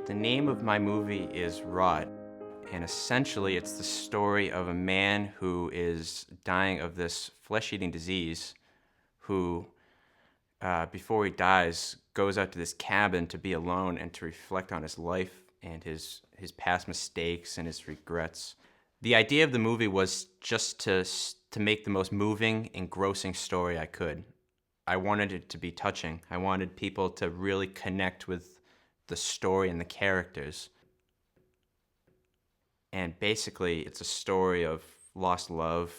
The name of my movie is Rot, and essentially it's the story of a man who is dying of this flesh-eating disease who, before he dies, goes out to this cabin to be alone and to reflect on his life and his past mistakes and his regrets. The idea of the movie was just to make the most moving, engrossing story I could. I wanted it to be touching. I wanted people to really connect with the story and the characters. And basically, it's a story of lost love,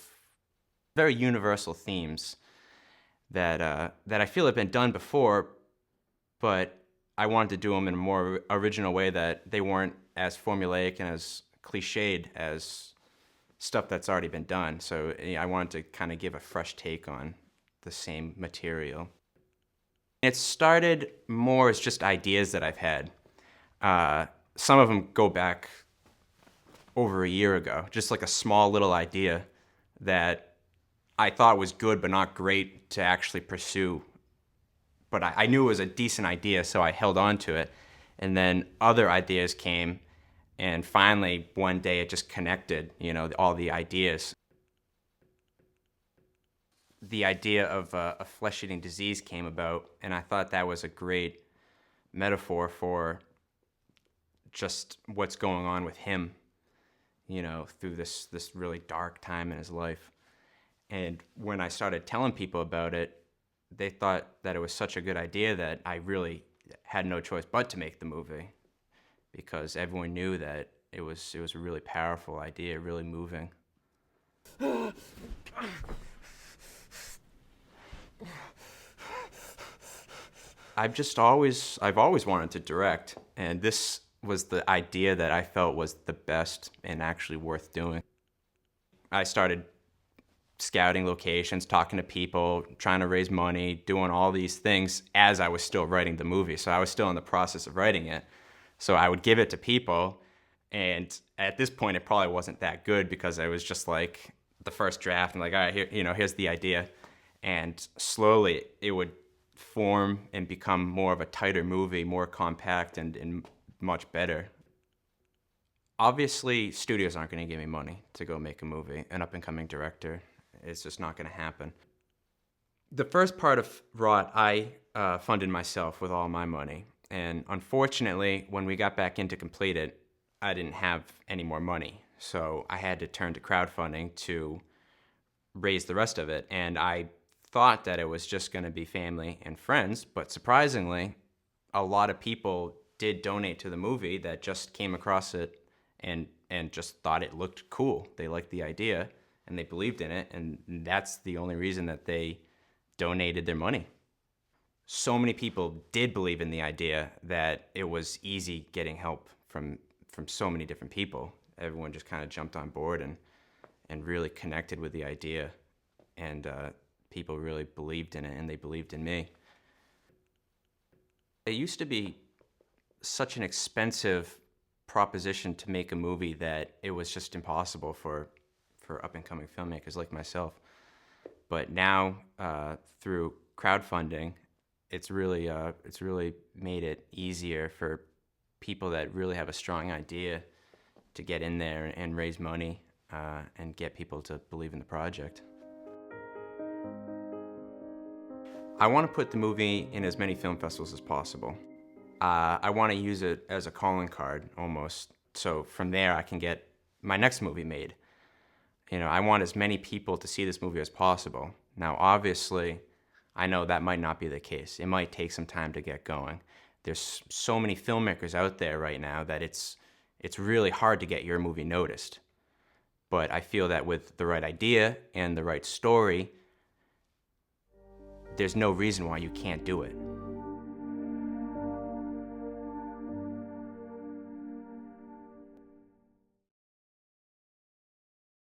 very universal themes that I feel have been done before, but I wanted to do them in a more original way that they weren't as formulaic and as cliched as stuff that's already been done. So I wanted to kind of give a fresh take on the same material. It started more as just ideas that I've had. Some of them go back over a year ago, just like a small little idea that I thought was good but not great to actually pursue. But I knew it was a decent idea, so I held on to it. And then other ideas came, and finally one day it just connected, all the ideas. The idea of a flesh-eating disease came about, and I thought that was a great metaphor for just what's going on with him, through this really dark time in his life. And when I started telling people about it, they thought that it was such a good idea that I really had no choice but to make the movie, because everyone knew that it was a really powerful idea, really moving. I've always wanted to direct, and this was the idea that I felt was the best and actually worth doing. I started scouting locations, talking to people, trying to raise money, doing all these things as I was still writing the movie. So I was still in the process of writing it. So I would give it to people, and at this point it probably wasn't that good because I was just like the first draft and like, all right, here's the idea. And slowly it would form and become more of a tighter movie, more compact and much better. Obviously, studios aren't going to give me money to go make a movie. An up-and-coming director, it's just not going to happen. The first part of Rot, I funded myself with all my money. And unfortunately, when we got back in to complete it, I didn't have any more money. So I had to turn to crowdfunding to raise the rest of it. And I thought that it was just going to be family and friends, but surprisingly, a lot of people did donate to the movie that just came across it and just thought it looked cool. They liked the idea and they believed in it, and that's the only reason that they donated their money. So many people did believe in the idea that it was easy getting help from so many different people. Everyone just kind of jumped on board and really connected with the idea, and people really believed in it, and they believed in me. It used to be such an expensive proposition to make a movie that it was just impossible for up-and-coming filmmakers like myself. But now, through crowdfunding, it's really made it easier for people that really have a strong idea to get in there and raise money and get people to believe in the project. I want to put the movie in as many film festivals as possible. I want to use it as a calling card, almost, so from there I can get my next movie made. I want as many people to see this movie as possible. Now, obviously, I know that might not be the case. It might take some time to get going. There's so many filmmakers out there right now that it's really hard to get your movie noticed. But I feel that with the right idea and the right story, there's no reason why you can't do it.